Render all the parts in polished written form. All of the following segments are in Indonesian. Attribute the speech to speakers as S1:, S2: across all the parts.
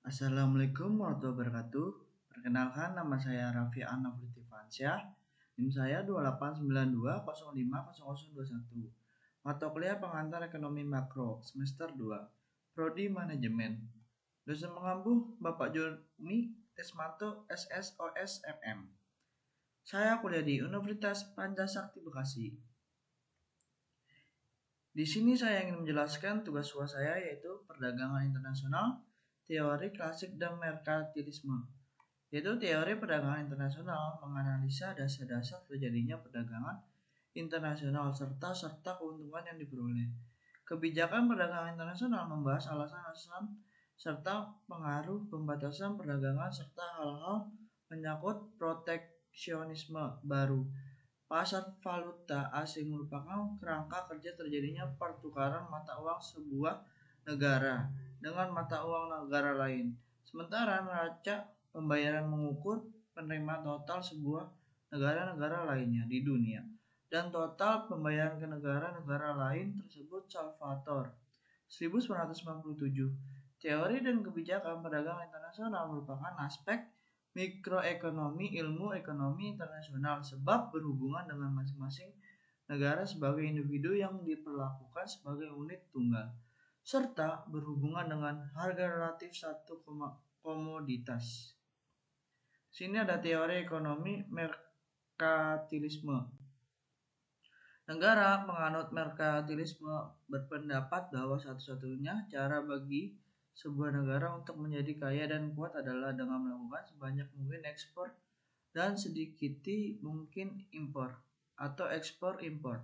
S1: Assalamualaikum warahmatullahi wabarakatuh. Perkenalkan, nama saya Raffi Anafritifansyah. NIM saya 2892050021. Mata kuliah pengantar ekonomi makro semester 2, Prodi Manajemen. Dosen pengampu Bapak Joni Desmanto SSOS FM. Saya kuliah di Universitas Pancasakti Bekasi. Di sini saya ingin menjelaskan tugas saya yaitu perdagangan internasional, teori klasik dan merkantilisme. Yaitu teori perdagangan internasional menganalisa dasar-dasar terjadinya perdagangan internasional serta keuntungan yang diperoleh. Kebijakan perdagangan internasional membahas alasan-alasan serta pengaruh pembatasan perdagangan serta hal-hal menyangkut proteksionisme baru. Pasar valuta asing merupakan kerangka kerja terjadinya pertukaran mata uang sebuah negara dengan mata uang negara lain. Sementara neraca pembayaran mengukur penerimaan total sebuah negara-negara lainnya di dunia dan total pembayaran ke negara-negara lain tersebut. Salvatore 1997. Teori dan kebijakan perdagangan internasional merupakan aspek mikroekonomi ilmu ekonomi internasional sebab berhubungan dengan masing-masing negara sebagai individu yang diperlakukan sebagai unit tunggal serta berhubungan dengan harga relatif satu komoditas. Sini ada teori ekonomi merkantilisme. Negara penganut merkantilisme berpendapat bahwa satu-satunya cara bagi sebuah negara untuk menjadi kaya dan kuat adalah dengan melakukan sebanyak mungkin ekspor dan sedikit mungkin impor atau ekspor impor.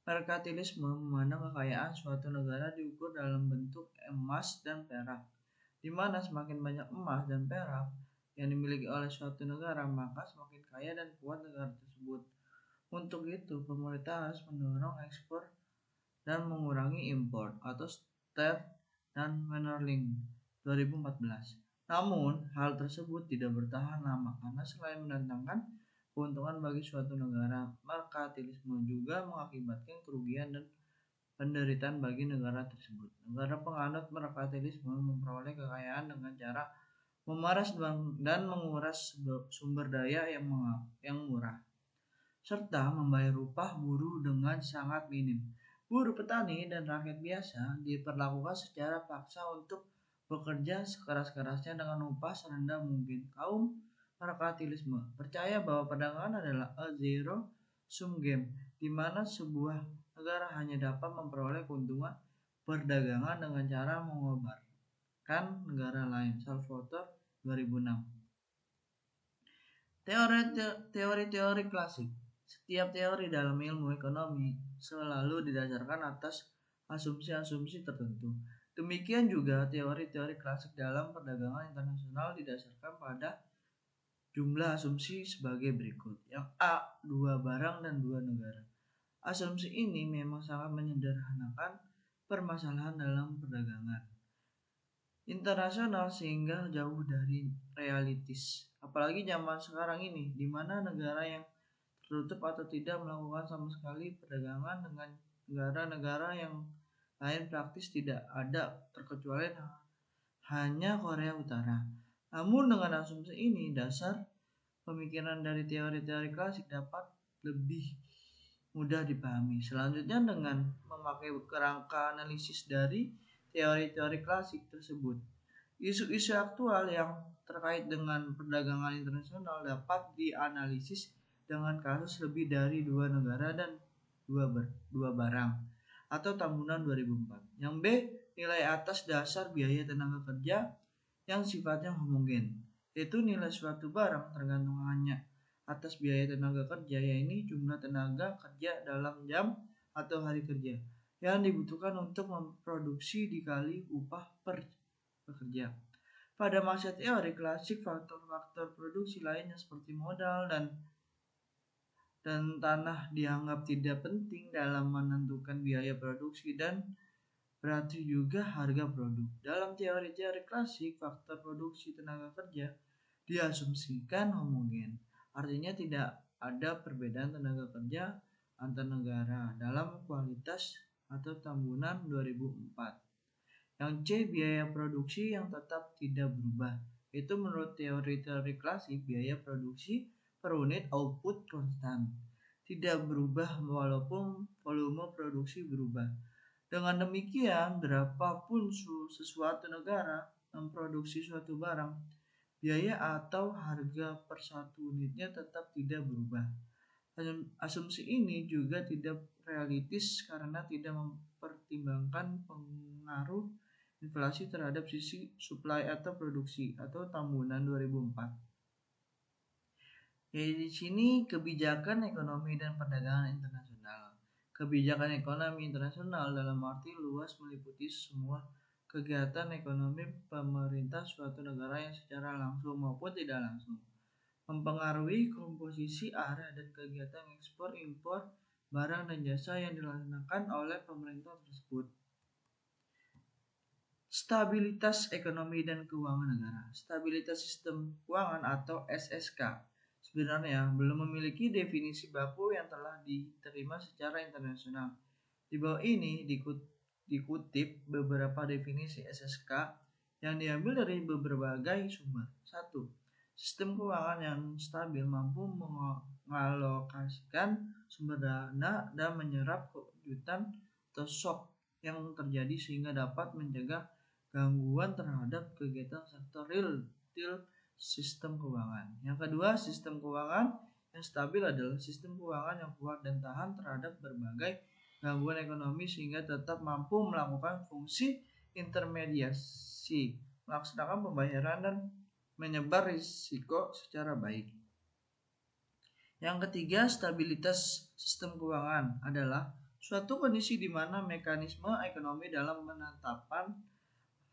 S1: Merkantilisme memandang kekayaan suatu negara diukur dalam bentuk emas dan perak, di mana semakin banyak emas dan perak yang dimiliki oleh suatu negara, maka semakin kaya dan kuat negara tersebut. Untuk itu, pemerintah harus mendorong ekspor dan mengurangi impor atau Stern dan Mannerling 2014. Namun, hal tersebut tidak bertahan lama karena selain mendatangkan keuntungan bagi suatu negara, merkantilisme juga mengakibatkan kerugian dan penderitaan bagi negara tersebut. Negara penganut merkantilisme memperoleh kekayaan dengan cara memeras dan menguras sumber daya yang murah, serta membayar upah buruh dengan sangat minim. Buruh petani dan rakyat biasa diperlakukan secara paksa untuk bekerja sekeras-kerasnya dengan upah serendah mungkin. Kaum merkantilisme percaya bahwa perdagangan adalah a zero sum game, di mana sebuah negara hanya dapat memperoleh keuntungan perdagangan dengan cara mengobarkan negara lain. Salvatore 2006. Teori-teori klasik. Setiap teori dalam ilmu ekonomi selalu didasarkan atas asumsi-asumsi tertentu. Demikian juga teori-teori klasik dalam perdagangan internasional didasarkan pada jumlah asumsi sebagai berikut. Yang A, 2 barang dan 2 negara. Asumsi ini memang sangat menyederhanakan permasalahan dalam perdagangan internasional sehingga jauh dari realistis. Apalagi zaman sekarang ini, di mana negara yang tertutup atau tidak melakukan sama sekali perdagangan dengan negara-negara yang lain praktis tidak ada, terkecuali hanya Korea Utara. Namun dengan asumsi ini, dasar pemikiran dari teori-teori klasik dapat lebih mudah dipahami. Selanjutnya, dengan memakai kerangka analisis dari teori-teori klasik tersebut, isu-isu aktual yang terkait dengan perdagangan internasional dapat dianalisis dengan kasus lebih dari 2 negara dan 2 barang atau Tambunan 2004. Yang B, nilai atas dasar biaya tenaga kerja yang sifatnya homogen, yaitu nilai suatu barang tergantung hanya atas biaya tenaga kerja, yaitu jumlah tenaga kerja dalam jam atau hari kerja yang dibutuhkan untuk memproduksi dikali upah per pekerja. Pada masa teori klasik, faktor-faktor produksi lainnya seperti modal dan tanah dianggap tidak penting dalam menentukan biaya produksi dan berarti juga harga produk. Dalam teori-teori klasik, faktor produksi tenaga kerja diasumsikan homogen. Artinya tidak ada perbedaan tenaga kerja antar negara dalam kualitas atau Tambunan 2004. Yang C, biaya produksi yang tetap tidak berubah. Itu menurut teori-teori klasik, biaya produksi per unit output konstan, tidak berubah walaupun volume produksi berubah. Dengan demikian, berapapun sesuatu negara memproduksi suatu barang, biaya atau harga per satu unitnya tetap tidak berubah. Asumsi ini juga tidak realistis karena tidak mempertimbangkan pengaruh inflasi terhadap sisi supply atau produksi atau tahunan 2004. Jadi di sini kebijakan ekonomi dan perdagangan internasional. Kebijakan ekonomi internasional dalam arti luas meliputi semua kegiatan ekonomi pemerintah suatu negara yang secara langsung maupun tidak langsung mempengaruhi komposisi arah dan kegiatan ekspor impor barang dan jasa yang dilaksanakan oleh pemerintah tersebut. Stabilitas ekonomi dan keuangan negara. Stabilitas sistem keuangan atau SSK sebenarnya belum memiliki definisi baku yang telah diterima secara internasional. Di bawah ini dikutip beberapa definisi SSK yang diambil dari berbagai sumber. 1. Sistem keuangan yang stabil mampu mengalokasikan sumber dana dan menyerap kejutan atau shock yang terjadi sehingga dapat mencegah gangguan terhadap kegiatan sektor real sistem keuangan. Yang kedua, sistem keuangan yang stabil adalah sistem keuangan yang kuat dan tahan terhadap berbagai gangguan ekonomi sehingga tetap mampu melakukan fungsi intermediasi, melaksanakan pembayaran dan menyebar risiko secara baik. Yang ketiga, stabilitas sistem keuangan adalah suatu kondisi di mana mekanisme ekonomi dalam penetapan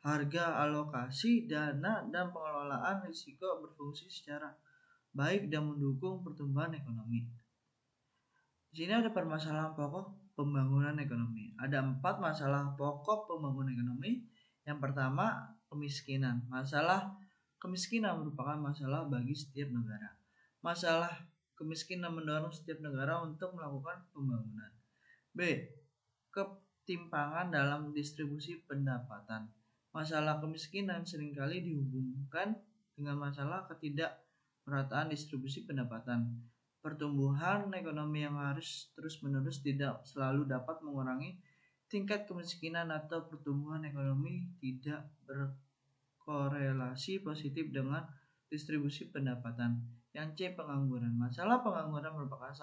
S1: harga, alokasi dana, dan pengelolaan risiko berfungsi secara baik dan mendukung pertumbuhan ekonomi. Di sini ada permasalahan pokok pembangunan ekonomi. Ada 4 masalah pokok pembangunan ekonomi. Yang pertama, kemiskinan. Masalah kemiskinan merupakan masalah bagi setiap negara. Masalah kemiskinan mendorong setiap negara untuk melakukan pembangunan. B. Ketimpangan dalam distribusi pendapatan. Masalah kemiskinan seringkali dihubungkan dengan masalah ketidakmerataan distribusi pendapatan. Pertumbuhan ekonomi yang harus terus-menerus tidak selalu dapat mengurangi tingkat kemiskinan atau pertumbuhan ekonomi tidak berkorelasi positif dengan distribusi pendapatan. Yang C. Pengangguran. Masalah pengangguran merupakan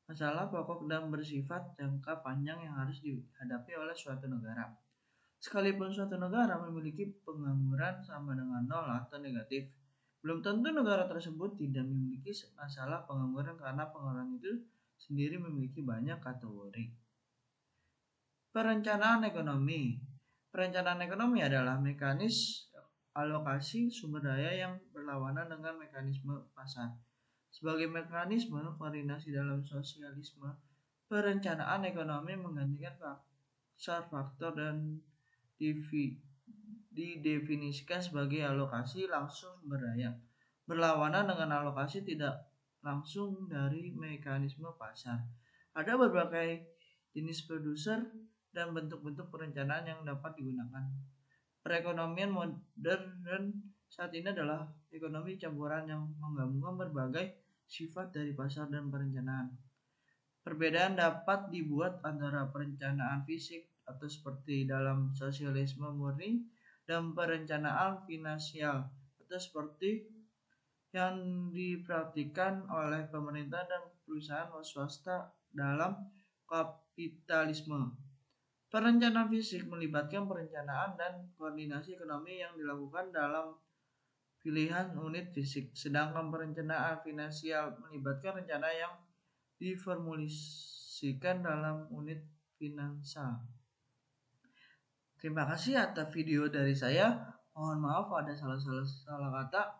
S1: masalah pokok dan bersifat jangka panjang yang harus dihadapi oleh suatu negara. Sekalipun suatu negara memiliki pengangguran sama dengan nol atau negatif, belum tentu negara tersebut tidak memiliki masalah pengangguran karena pengangguran itu sendiri memiliki banyak kategori. Perencanaan ekonomi. Perencanaan ekonomi adalah mekanisme alokasi sumber daya yang berlawanan dengan mekanisme pasar. Sebagai mekanisme koordinasi dalam sosialisme, perencanaan ekonomi menggantikan faktor dan didefinisikan sebagai alokasi langsung sumber daya, berlawanan dengan alokasi tidak langsung dari mekanisme pasar. Ada berbagai jenis produser dan bentuk-bentuk perencanaan yang dapat digunakan. Perekonomian modern saat ini adalah ekonomi campuran yang menggabungkan berbagai sifat dari pasar dan perencanaan. Perbedaan dapat dibuat antara perencanaan fisik atau seperti dalam sosialisme murni dan perencanaan finansial atau seperti yang dipraktikkan oleh pemerintah dan perusahaan swasta dalam kapitalisme. Perencanaan fisik melibatkan perencanaan dan koordinasi ekonomi yang dilakukan dalam pilihan unit fisik, sedangkan perencanaan finansial melibatkan rencana yang diformulasikan dalam unit finansial. Terima kasih atas video dari saya. Mohon maaf ada salah kata.